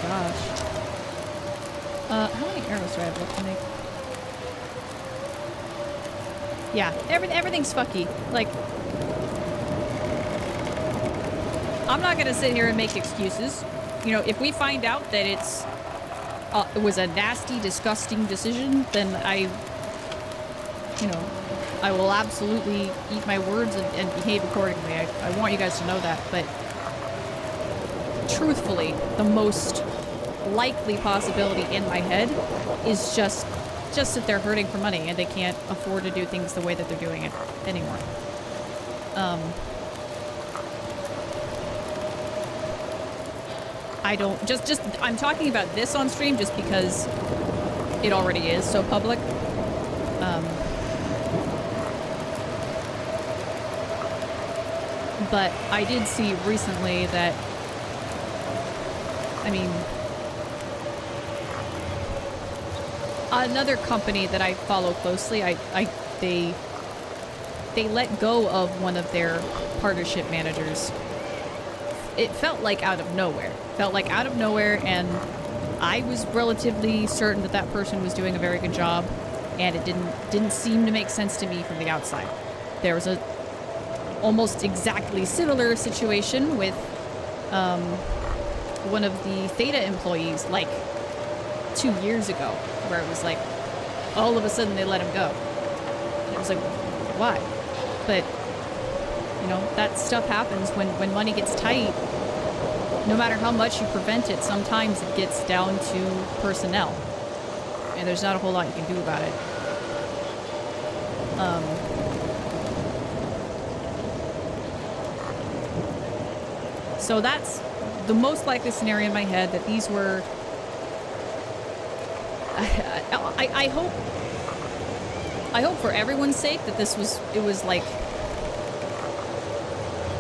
gosh. How many arrows do I have left to make? Yeah, everything's fucky. Like, I'm not gonna sit here and make excuses. You know, if we find out that it was a nasty, disgusting decision, then I will absolutely eat my words and behave accordingly. I want you guys to know that, but truthfully, the most likely possibility in my head is just that they're hurting for money and they can't afford to do things the way that they're doing it anymore. I don't I'm talking about this on stream just because it already is so public. But I did see recently that, I mean, another company that I follow closely, they let go of one of their partnership managers. It felt like out of nowhere. And I was relatively certain that that person was doing a very good job, and it didn't seem to make sense to me from the outside. There was a almost exactly similar situation with one of the Theta employees like 2 years ago, where it was like all of a sudden they let him go. And it was like, why? But you know, that stuff happens when money gets tight. No matter how much you prevent it, sometimes it gets down to personnel, and there's not a whole lot you can do about it. So that's the most likely scenario in my head, that these were... I hope for everyone's sake that it was like...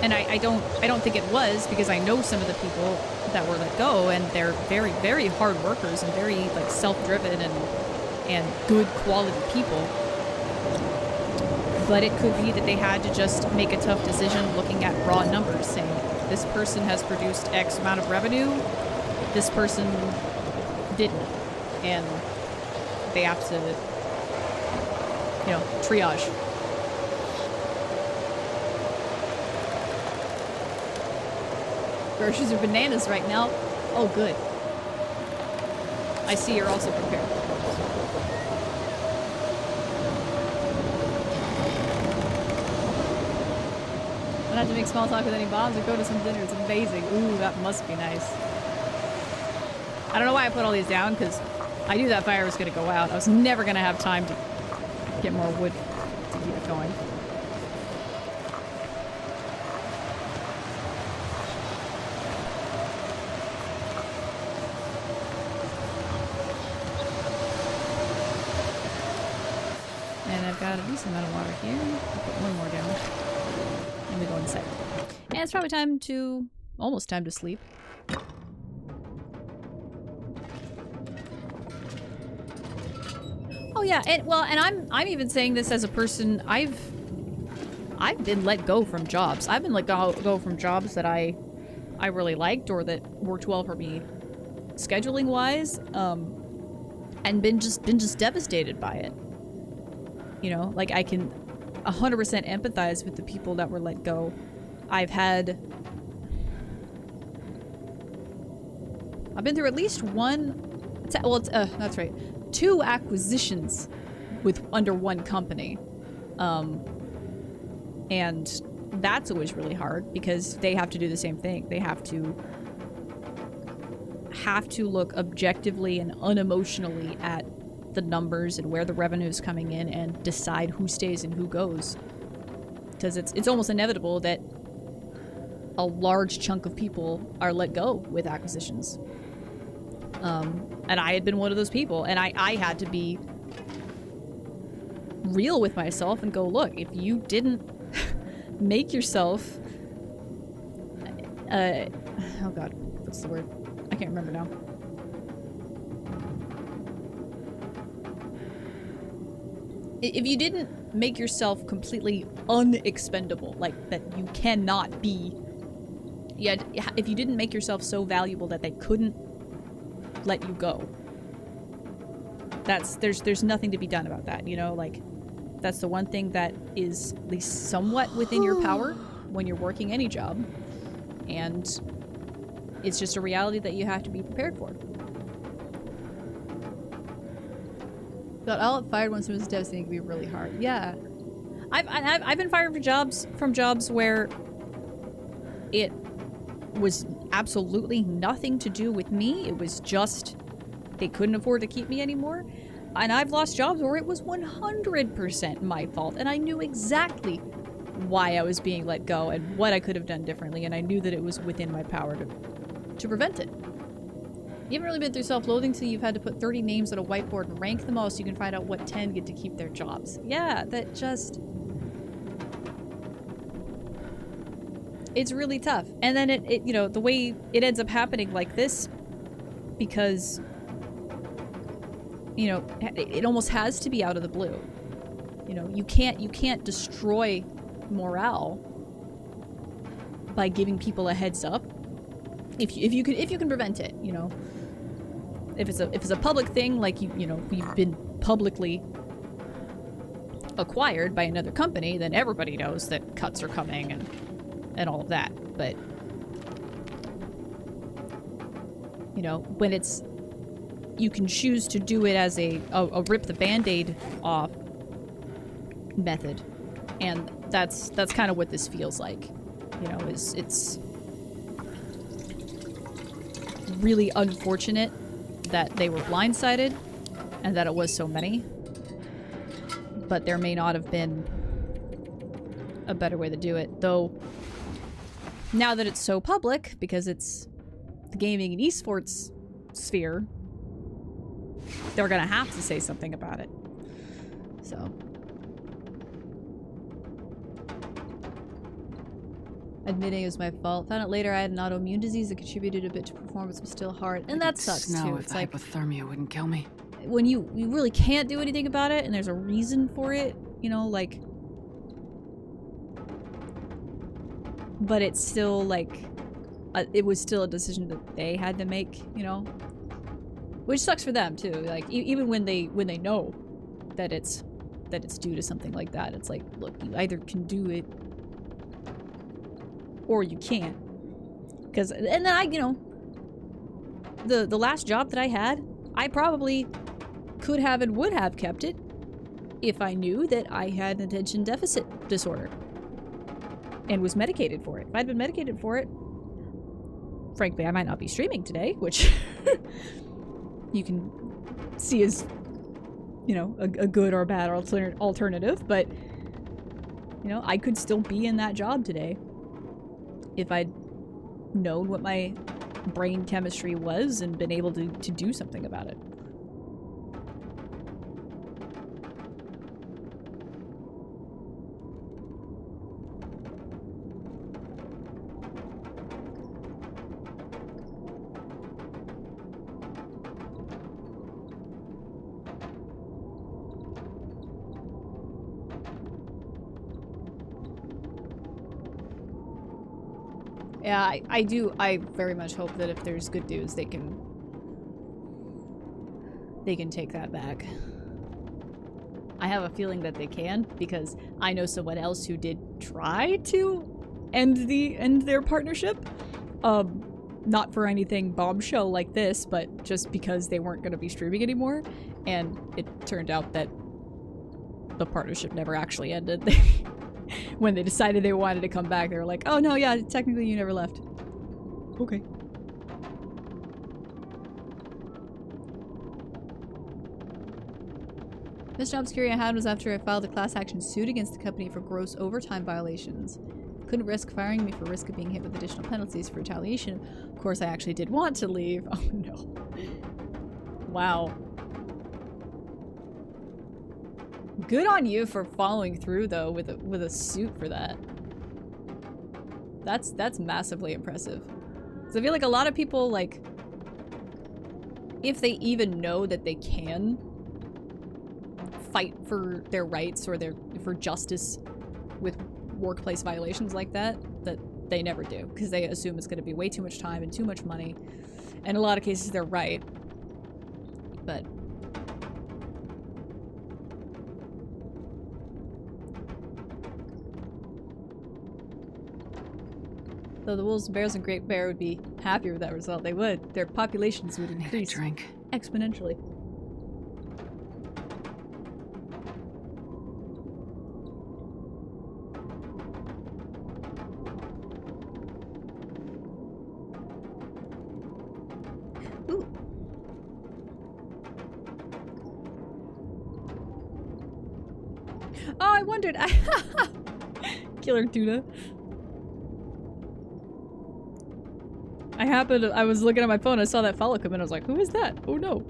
And I don't think it was, because I know some of the people that were let go, and they're very, very hard workers and very like self-driven and good quality people. But it could be that they had to just make a tough decision looking at raw numbers, saying, this person has produced X amount of revenue, this person didn't. And they have to, you know, triage. Groceries are bananas right now. Oh, good. I see you're also prepared. Not to make small talk with any bombs or go to some dinner. It's amazing. Ooh, that must be nice. I don't know why I put all these down, because I knew that fire was going to go out. I was never going to have time to get more wood to keep it going. And I've got a decent amount of water here. I'll put one more down. And we go inside. And it's probably almost time to sleep. Oh yeah, and I'm even saying this as a person, I've been let go from jobs. I've been let go from jobs that I really liked, or that worked well for me scheduling wise, and been just devastated by it. You know, like, I can 100% empathize with the people that were let go. I've been through at least that's right, 2 acquisitions under one company. And that's always really hard, because they have to do the same thing. They have to look objectively and unemotionally at the numbers and where the revenue is coming in, and decide who stays and who goes. Because it's almost inevitable that a large chunk of people are let go with acquisitions. And I had been one of those people, and I had to be real with myself and go, look, if you didn't make yourself oh god, what's the word? I can't remember now. If you didn't make yourself completely unexpendable, like that you cannot be, if you didn't make yourself so valuable that they couldn't let you go. There's nothing to be done about that, you know, like that's the one thing that is at least somewhat within your power when you're working any job, and it's just a reality that you have to be prepared for. Got all fired once it was devastating. It can be really hard. Yeah, I've been fired from jobs where it was absolutely nothing to do with me. It was just they couldn't afford to keep me anymore. And I've lost jobs where it was 100% my fault, and I knew exactly why I was being let go and what I could have done differently, and I knew that it was within my power to prevent it. You haven't really been through self-loathing till you've had to put 30 names on a whiteboard and rank them all so you can find out what 10 get to keep their jobs. Yeah, that just... It's really tough. And then it you know, the way it ends up happening like this, because... you know, it almost has to be out of the blue. You know, you can't destroy morale by giving people a heads up. If you can prevent it, you know. If it's a public thing, like you know, we've been publicly acquired by another company, then everybody knows that cuts are coming and all of that. But you know, when it's you can choose to do it as a rip the band-aid off method, and that's kind of what this feels like. You know, it's really unfortunate that they were blindsided and that it was so many, but there may not have been a better way to do it. Though now that it's so public, because it's the gaming and esports sphere, they're gonna have to say something about it. So admitting it was my fault. Found out later I had an autoimmune disease that contributed a bit to performance, but still hard. And that sucks too. It's like hypothermia wouldn't kill me. When you really can't do anything about it and there's a reason for it, you know, like, but it's still like it was still a decision that they had to make, you know, which sucks for them too. Like even when they know that it's due to something like that, it's like, look, you either can do it or you can't. Because, and then I, you know, the last job that I had, I probably could have and would have kept it if I knew that I had an attention deficit disorder and was medicated for it. If I'd been medicated for it, frankly, I might not be streaming today, which you can see as, you know, a good or bad alternative, but, you know, I could still be in that job today if I'd known what my brain chemistry was and been able to do something about it. Yeah, I very much hope that if there's good news, they can take that back. I have a feeling that they can, because I know someone else who did try to end their partnership. Not for anything bombshell like this, but just because they weren't going to be streaming anymore, and it turned out that the partnership never actually ended. When they decided they wanted to come back, they were like, oh no, yeah, technically you never left. Okay. This job security I had was after I filed a class action suit against the company for gross overtime violations. Couldn't risk firing me for risk of being hit with additional penalties for retaliation. Of course, I actually did want to leave. Oh no. Wow. Good on you for following through though with a suit for that. That's massively impressive. So I feel like a lot of people, like, if they even know that they can fight for their rights or for justice with workplace violations like that they never do, because they assume it's going to be way too much time and too much money. And in a lot of cases they're right, but... Though the wolves, bears, and great bear would be happier with that result. They would. Their populations would increase Drink. exponentially. Ooh. Oh, I wondered. Killer tuna. I was looking at my phone, I saw that follow come in, I was like, who is that? Oh no.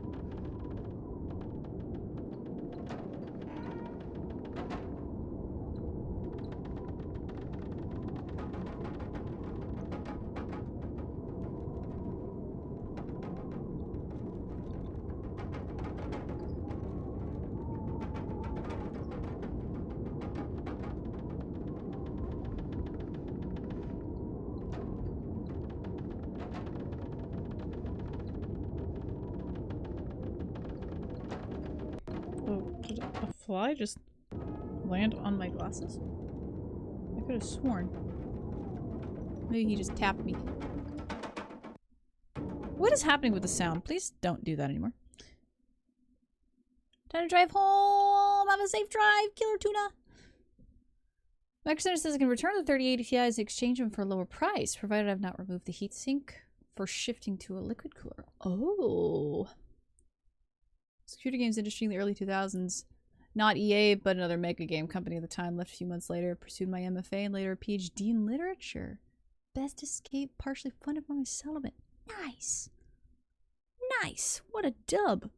Did a fly just land on my glasses? I could have sworn. Maybe he just tapped me. What is happening with the sound? Please don't do that anymore. Time to drive home! Have a safe drive, Killer Tuna! Microsoft says I can return the 3080 Ti's and exchange them for a lower price, provided I've not removed the heatsink for shifting to a liquid cooler. Oh. Computer games industry in the early 2000s. Not EA, but another mega game company at the time. Left a few months later, pursued my MFA and later a PhD in literature. Best escape, partially funded by my settlement. Nice. Nice. What a dub.